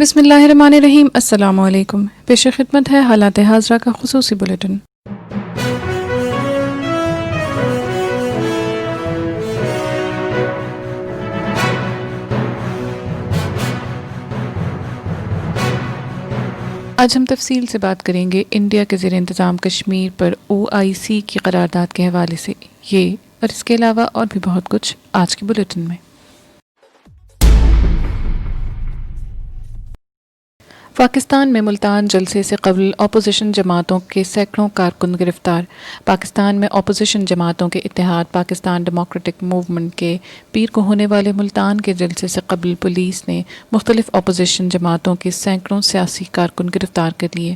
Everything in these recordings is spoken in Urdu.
بسم اللہ الرحمن الرحیم۔ السلام علیکم۔ پیش خدمت ہے حالات حاضرہ کا خصوصی بلیٹن۔ آج ہم تفصیل سے بات کریں گے انڈیا کے زیر انتظام کشمیر پر OIC کی قرارداد کے حوالے سے، یہ اور اس کے علاوہ اور بھی بہت کچھ آج کے بلیٹن میں۔ پاکستان میں ملتان جلسے سے قبل اپوزیشن جماعتوں کے سینکڑوں کارکن گرفتار۔ پاکستان میں اپوزیشن جماعتوں کے اتحاد پاکستان ڈیموکریٹک موومنٹ کے پیر کو ہونے والے ملتان کے جلسے سے قبل پولیس نے مختلف اپوزیشن جماعتوں کے سینکڑوں سیاسی کارکن گرفتار کر لیے۔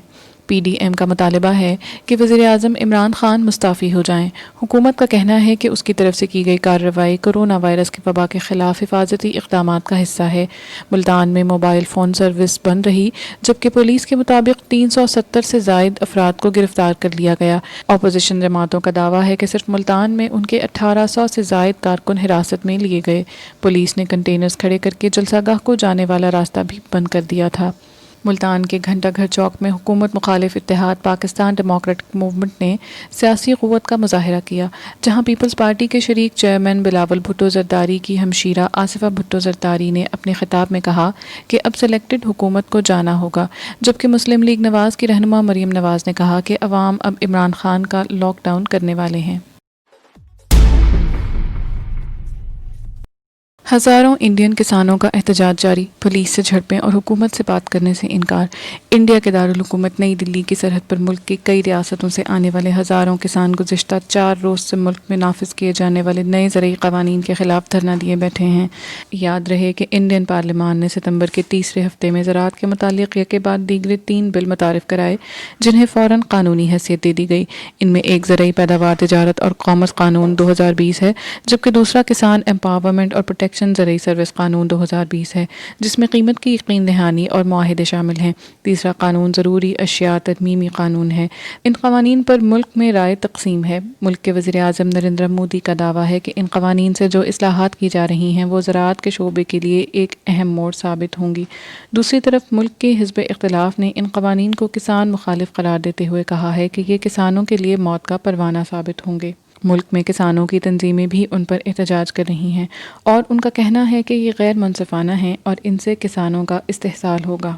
PDM کا مطالبہ ہے کہ وزیر اعظم عمران خان مستعفی ہو جائیں۔ حکومت کا کہنا ہے کہ اس کی طرف سے کی گئی کارروائی کورونا وائرس کی وبا کے خلاف حفاظتی اقدامات کا حصہ ہے۔ ملتان میں موبائل فون سروس بند رہی، جبکہ پولیس کے مطابق 370 سے زائد افراد کو گرفتار کر لیا گیا۔ اپوزیشن جماعتوں کا دعویٰ ہے کہ صرف ملتان میں ان کے 1800 سے زائد کارکن حراست میں لیے گئے۔ پولیس نے کنٹینرز کھڑے کر کے جلسہ گاہ کو جانے والا راستہ بھی بند کر دیا تھا۔ ملتان کے گھنٹہ گھر چوک میں حکومت مخالف اتحاد پاکستان ڈیموکریٹک موومنٹ نے سیاسی قوت کا مظاہرہ کیا، جہاں پیپلز پارٹی کے شریک چیئرمین بلاول بھٹو زرداری کی ہمشیرہ آصفہ بھٹو زرداری نے اپنے خطاب میں کہا کہ اب سلیکٹڈ حکومت کو جانا ہوگا، جبکہ مسلم لیگ نواز کی رہنما مریم نواز نے کہا کہ عوام اب عمران خان کا لاک ڈاؤن کرنے والے ہیں۔ ہزاروں انڈین کسانوں کا احتجاج جاری، پولیس سے جھڑپیں اور حکومت سے بات کرنے سے انکار۔ انڈیا کے دارالحکومت نئی دلی کی سرحد پر ملک کی کئی ریاستوں سے آنے والے ہزاروں کسان گزشتہ 4 روز سے ملک میں نافذ کیے جانے والے نئے زرعی قوانین کے خلاف دھرنا دیے بیٹھے ہیں۔ یاد رہے کہ انڈین پارلیمان نے ستمبر کے تیسرے ہفتے میں زراعت کے متعلق یکے بعد دیگرے 3 بل متعارف کرائے، جنہیں فوراً قانونی حیثیت دے دی گئی۔ ان میں ایک زرعی پیداوار تجارت اور کامرس قانون 2020 ہے، جبکہ دوسرا کسان امپاورمنٹ اور پروٹیکشن زرعی سروس قانون 2020 ہے، جس میں قیمت کی یقین دہانی اور معاہدے شامل ہیں۔ تیسرا قانون ضروری اشیاء ترمیمی قانون ہے۔ ان قوانین پر ملک میں رائے تقسیم ہے۔ ملک کے وزیر اعظم نریندر مودی کا دعویٰ ہے کہ ان قوانین سے جو اصلاحات کی جا رہی ہیں وہ زراعت کے شعبے کے لیے ایک اہم موڑ ثابت ہوں گی۔ دوسری طرف ملک کے حزب اختلاف نے ان قوانین کو کسان مخالف قرار دیتے ہوئے کہا ہے کہ یہ کسانوں کے لیے موت کا پروانہ ثابت ہوں گے۔ ملک میں کسانوں کی تنظیمیں بھی ان پر احتجاج کر رہی ہیں اور ان کا کہنا ہے کہ یہ غیر منصفانہ ہیں اور ان سے کسانوں کا استحصال ہوگا۔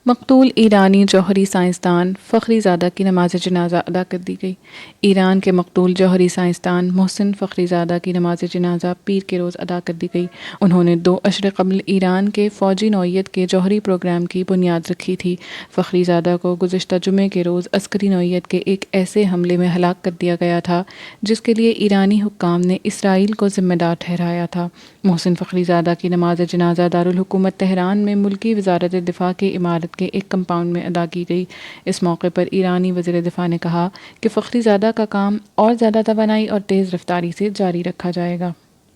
مقتول ایرانی جوہری سائنسدان فخری زادہ کی نماز جنازہ ادا کر دی گئی۔ ایران کے مقتول جوہری سائنسدان محسن فخری زادہ کی نماز جنازہ پیر کے روز ادا کر دی گئی۔ انہوں نے 2 عشر قبل ایران کے فوجی نوعیت کے جوہری پروگرام کی بنیاد رکھی تھی۔ فخری زادہ کو گزشتہ جمعے کے روز عسکری نوعیت کے ایک ایسے حملے میں ہلاک کر دیا گیا تھا جس کے لیے ایرانی حکام نے اسرائیل کو ذمہ دار ٹھہرایا تھا۔ محسن فخری زادہ کی نماز جنازہ دارالحکومت تہران میں ملکی وزارت دفاع کی عمارت کے ایک کمپاؤنڈ میں ادا کی گئی۔ اس موقع پر ایرانی وزیر دفاع نے کہا کہ فخری زادہ کا کام اور زیادہ توانائی اور تیز رفتاری سے جاری رکھا جائے گا۔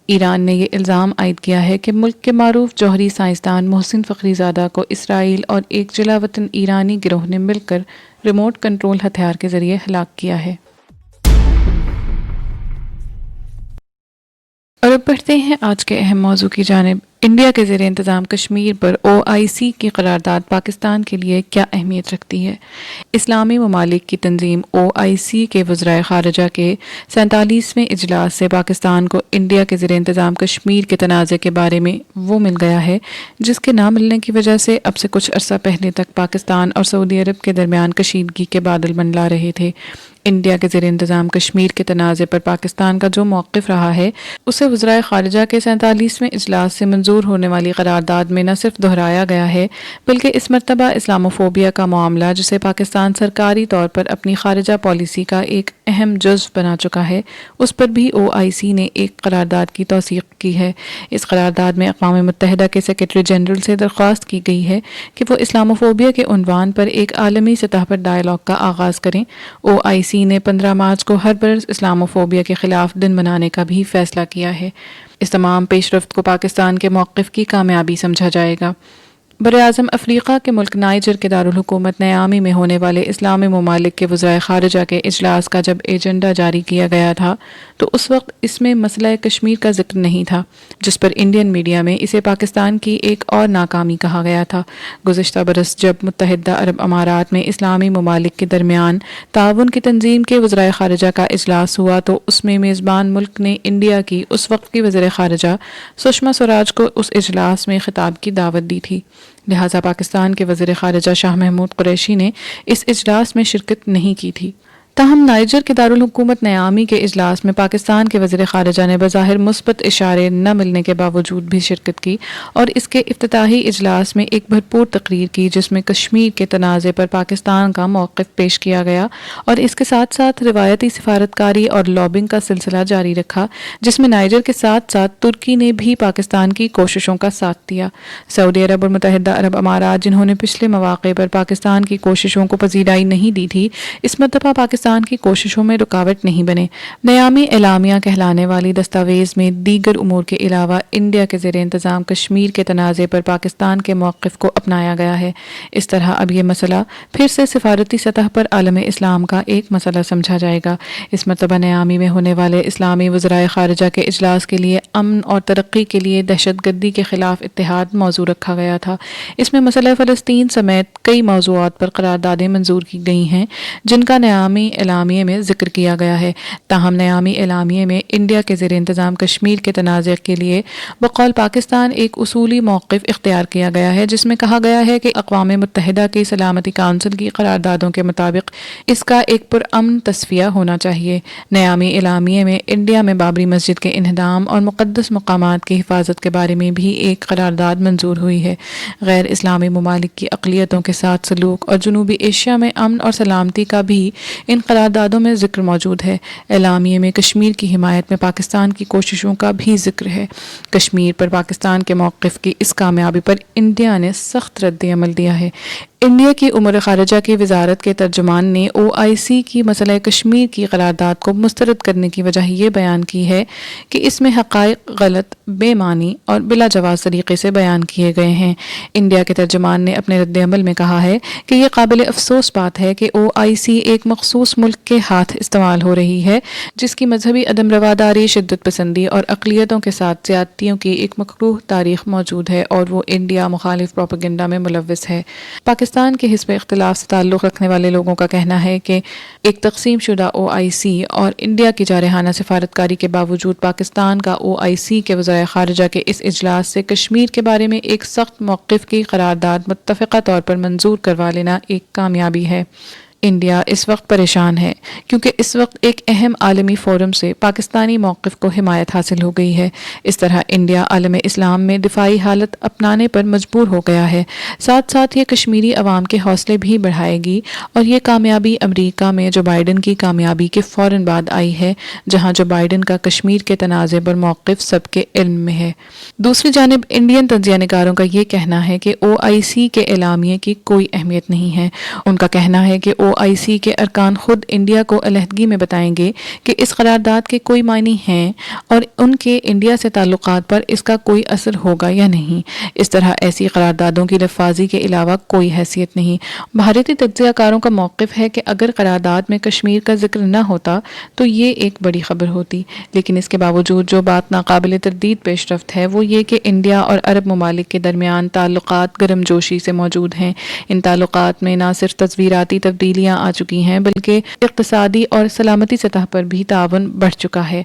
ایران نے یہ الزام عائد کیا ہے کہ ملک کے معروف جوہری سائنسدان محسن فخری زادہ کو اسرائیل اور ایک جلا وطن ایرانی گروہ نے مل کر ریموٹ کنٹرول ہتھیار کے ذریعے ہلاک کیا ہے۔ اور اب بڑھتے ہیں آج کے اہم موضوع کی جانب۔ انڈیا کے زیر انتظام کشمیر پر OIC کی قرارداد پاکستان کے لیے کیا اہمیت رکھتی ہے؟ اسلامی ممالک کی تنظیم OIC کے وزرائے خارجہ کے 47ویں اجلاس سے پاکستان کو انڈیا کے زیر انتظام کشمیر کے تنازع کے بارے میں وہ مل گیا ہے جس کے نہ ملنے کی وجہ سے اب سے کچھ عرصہ پہلے تک پاکستان اور سعودی عرب کے درمیان کشیدگی کے بادل منڈلا رہے تھے۔ انڈیا کے زیر انتظام کشمیر کے تنازع پر پاکستان کا جو موقف رہا ہے اسے وزرائے خارجہ کے 47ویں اجلاس سے منظور ہونے والی قرارداد میں نہ صرف دہرایا گیا ہے بلکہ اس مرتبہ اسلاموفوبیا کا معاملہ جسے پاکستان سرکاری طور پر اپنی خارجہ پالیسی کا ایک اہم جزو بنا چکا ہے، اس پر بھی OIC نے ایک قرارداد کی توثیق کی ہے۔ اس قرارداد میں اقوام متحدہ کے سیکرٹری جنرل سے درخواست کی گئی ہے کہ وہ اسلاموفوبیا کے عنوان پر ایک عالمی سطح پر ڈائیلاگ کا آغاز کریں۔ OIC نے 15 مارچ کو ہر برس اسلاموفوبیا کے خلاف دن منانے کا بھی فیصلہ کیا ہے۔ اس تمام پیش رفت کو پاکستان کے موقف کی کامیابی سمجھا جائے گا۔ براعظم افریقہ کے ملک نائجر کے دارالحکومت نیامی میں ہونے والے اسلامی ممالک کے وزرائے خارجہ کے اجلاس کا جب ایجنڈا جاری کیا گیا تھا تو اس وقت اس میں مسئلہ کشمیر کا ذکر نہیں تھا، جس پر انڈین میڈیا میں اسے پاکستان کی ایک اور ناکامی کہا گیا تھا۔ گزشتہ برس جب متحدہ عرب امارات میں اسلامی ممالک کے درمیان تعاون کی تنظیم کے وزرائے خارجہ کا اجلاس ہوا تو اس میں میزبان ملک نے انڈیا کی اس وقت کی وزیر خارجہ سشما سوراج کو اس اجلاس میں خطاب کی دعوت دی تھی، لہٰذا پاکستان کے وزیر خارجہ شاہ محمود قریشی نے اس اجلاس میں شرکت نہیں کی تھی۔ تاہم نائجر کے دارالحکومت نیامی کے اجلاس میں پاکستان کے وزیر خارجہ نے بظاہر مثبت اشارے نہ ملنے کے باوجود بھی شرکت کی اور اس کے افتتاحی اجلاس میں ایک بھرپور تقریر کی جس میں کشمیر کے تنازع پر پاکستان کا موقف پیش کیا گیا اور اس کے ساتھ ساتھ روایتی سفارتکاری اور لابنگ کا سلسلہ جاری رکھا، جس میں نائجر کے ساتھ ساتھ ترکی نے بھی پاکستان کی کوششوں کا ساتھ دیا۔ سعودی عرب اور متحدہ عرب امارات، جنہوں نے پچھلے مواقع پر پاکستان کی کوششوں کو پذیرائی نہیں دی تھی، اس مرتبہ پاکستان کی کوششوں میں رکاوٹ نہیں بنے۔ نیامی اعلامیہ کہلانے والی دستاویز میں دیگر امور کے علاوہ انڈیا کے زیر انتظام کشمیر کے تنازع پر پاکستان کے موقف کو اپنایا گیا ہے۔ اس طرح اب یہ مسئلہ پھر سے سفارتی سطح پر عالم اسلام کا ایک مسئلہ سمجھا جائے گا۔ اس مرتبہ نیامی میں ہونے والے اسلامی وزرائے خارجہ کے اجلاس کے لیے امن اور ترقی کے لیے دہشت گردی کے خلاف اتحاد موضوع رکھا گیا تھا۔ اس میں مسئلہ فلسطین سمیت کئی موضوعات پر قراردادیں منظور کی گئی ہیں جن کا نیامی اعلامیے میں ذکر کیا گیا ہے۔ تاہم نیامی اعلامیے میں انڈیا کے زیر انتظام کشمیر کے تنازع کے لیے بقول پاکستان ایک اصولی موقف اختیار کیا گیا ہے، جس میں کہا گیا ہے کہ اقوام متحدہ کی سلامتی کونسل کی قراردادوں کے مطابق اس کا ایک پرامن تصفیہ ہونا چاہیے۔ نیامی اعلامیے میں انڈیا میں بابری مسجد کے انہدام اور مقدس مقامات کی حفاظت کے بارے میں بھی ایک قرارداد منظور ہوئی ہے۔ غیر اسلامی ممالک کی اقلیتوں کے ساتھ سلوک اور جنوبی ایشیا میں امن اور سلامتی کا بھی ان قراردادوں میں ذکر موجود ہے۔ اعلامیے میں کشمیر کی حمایت میں پاکستان کی کوششوں کا بھی ذکر ہے۔ کشمیر پر پاکستان کے موقف کی اس کامیابی پر انڈیا نے سخت رد عمل دیا ہے۔ انڈیا کی امور خارجہ کی وزارت کے ترجمان نے OIC کی مسئلہ کشمیر کی قرارداد کو مسترد کرنے کی وجہ یہ بیان کی ہے کہ اس میں حقائق غلط، بے معنی اور بلا جواز طریقے سے بیان کیے گئے ہیں۔ انڈیا کے ترجمان نے اپنے رد عمل میں کہا ہے کہ یہ قابل افسوس بات ہے کہ OIC ایک مخصوص ملک کے ہاتھ استعمال ہو رہی ہے جس کی مذہبی عدم رواداری، شدت پسندی اور اقلیتوں کے ساتھ زیادتیوں کی ایک مکروہ تاریخ موجود ہے اور وہ انڈیا مخالف پروپیگنڈا میں ملوث ہے۔ پاکستان کے حزب اختلاف سے تعلق رکھنے والے لوگوں کا کہنا ہے کہ ایک تقسیم شدہ OIC اور انڈیا کی جارحانہ سفارتکاری کے باوجود پاکستان کا OIC کے وزرائے خارجہ کے اس اجلاس سے کشمیر کے بارے میں ایک سخت موقف کی قرارداد متفقہ طور پر منظور کروا لینا ایک کامیابی ہے۔ انڈیا اس وقت پریشان ہے کیونکہ اس وقت ایک اہم عالمی فورم سے پاکستانی موقف کو حمایت حاصل ہو گئی ہے۔ اس طرح انڈیا عالم اسلام میں دفاعی حالت اپنانے پر مجبور ہو گیا ہے۔ ساتھ ساتھ یہ کشمیری عوام کے حوصلے بھی بڑھائے گی اور یہ کامیابی امریکہ میں جو بائیڈن کی کامیابی کے فوراً بعد آئی ہے، جہاں جو بائیڈن کا کشمیر کے تنازع پر موقف سب کے علم میں ہے۔ دوسری جانب انڈین تجزیہ نگاروں کا یہ کہنا ہے کہ OIC کے اعلامیے کی کوئی اہمیت نہیں ہے۔ ان کا کہنا ہے کہ OIC کے ارکان خود انڈیا کو علیحدگی میں بتائیں گے کہ اس قرارداد کے کوئی معنی ہیں اور ان کے انڈیا سے تعلقات پر اس کا کوئی اثر ہوگا یا نہیں۔ اس طرح ایسی قراردادوں کی لفاظی کے علاوہ کوئی حیثیت نہیں۔ بھارتی تجزیہ کاروں کا موقف ہے کہ اگر قرارداد میں کشمیر کا ذکر نہ ہوتا تو یہ ایک بڑی خبر ہوتی، لیکن اس کے باوجود جو بات ناقابل تردید پیش رفت ہے وہ یہ کہ انڈیا اور عرب ممالک کے درمیان تعلقات گرم جوشی سے موجود ہیں۔ ان تعلقات میں نہ صرف تصویراتی تبدیلیاں آ چکی ہیں بلکہ اقتصادی اور سلامتی سطح پر بھی تعاون بڑھ چکا ہے۔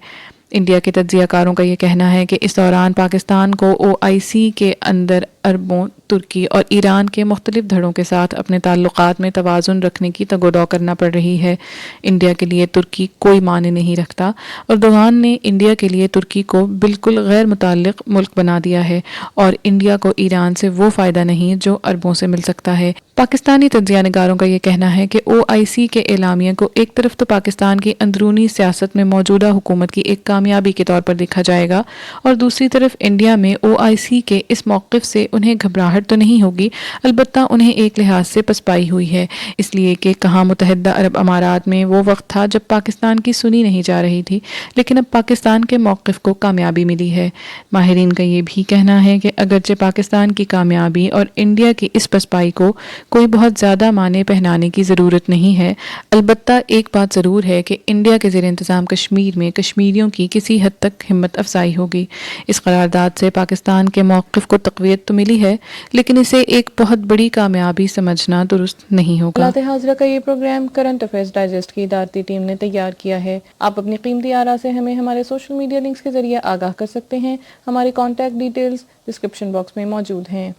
انڈیا کے تجزیہ کاروں کا یہ کہنا ہے کہ اس دوران پاکستان کو OIC کے اندر عربوں، ترکی اور ایران کے مختلف دھڑوں کے ساتھ اپنے تعلقات میں توازن رکھنے کی تگ و دو کرنا پڑ رہی ہے۔ انڈیا کے لیے ترکی کوئی معنی نہیں رکھتا۔ اردوغان نے انڈیا کے لیے ترکی کو بالکل غیر متعلق ملک بنا دیا ہے اور انڈیا کو ایران سے وہ فائدہ نہیں جو عربوں سے مل سکتا ہے۔ پاکستانی تجزیہ نگاروں کا یہ کہنا ہے کہ OIC کے اعلامیے کو ایک طرف تو پاکستان کی اندرونی سیاست میں موجودہ حکومت کی ایک کامیابی کے طور پر دیکھا جائے گا اور دوسری طرف انڈیا میں OIC کے اس موقف سے انہیں گھبراہٹ تو نہیں ہوگی، البتہ انہیں ایک لحاظ سے پسپائی ہوئی ہے، اس لیے کہ کہاں متحدہ عرب امارات میں وہ وقت تھا جب پاکستان کی سنی نہیں جا رہی تھی، لیکن اب پاکستان کے موقف کو کامیابی ملی ہے۔ ماہرین کا یہ بھی کہنا ہے کہ اگرچہ پاکستان کی کامیابی اور انڈیا کی اس پسپائی کو کوئی بہت زیادہ معنی پہنانے کی ضرورت نہیں ہے، البتہ ایک بات ضرور ہے کہ انڈیا کے زیر انتظام کشمیر میں کشمیریوں کی کسی حد تک ہمت افزائی ہوگی۔ اس قرارداد سے پاکستان کے موقف کو تقویت تو ملی ہے، لیکن اسے ایک بہت بڑی کامیابی سمجھنا درست نہیں ہوگا۔ حالات حاضرہ کا یہ پروگرام کرنٹ افیئرز ڈائجسٹ کی ادارتی ٹیم نے تیار کیا ہے۔ آپ اپنی قیمتی آراء سے ہمیں ہمارے سوشل میڈیا لنکس کے ذریعے آگاہ کر سکتے ہیں۔ ہماری کانٹیکٹ ڈیٹیلز ڈسکرپشن باکس میں موجود ہیں۔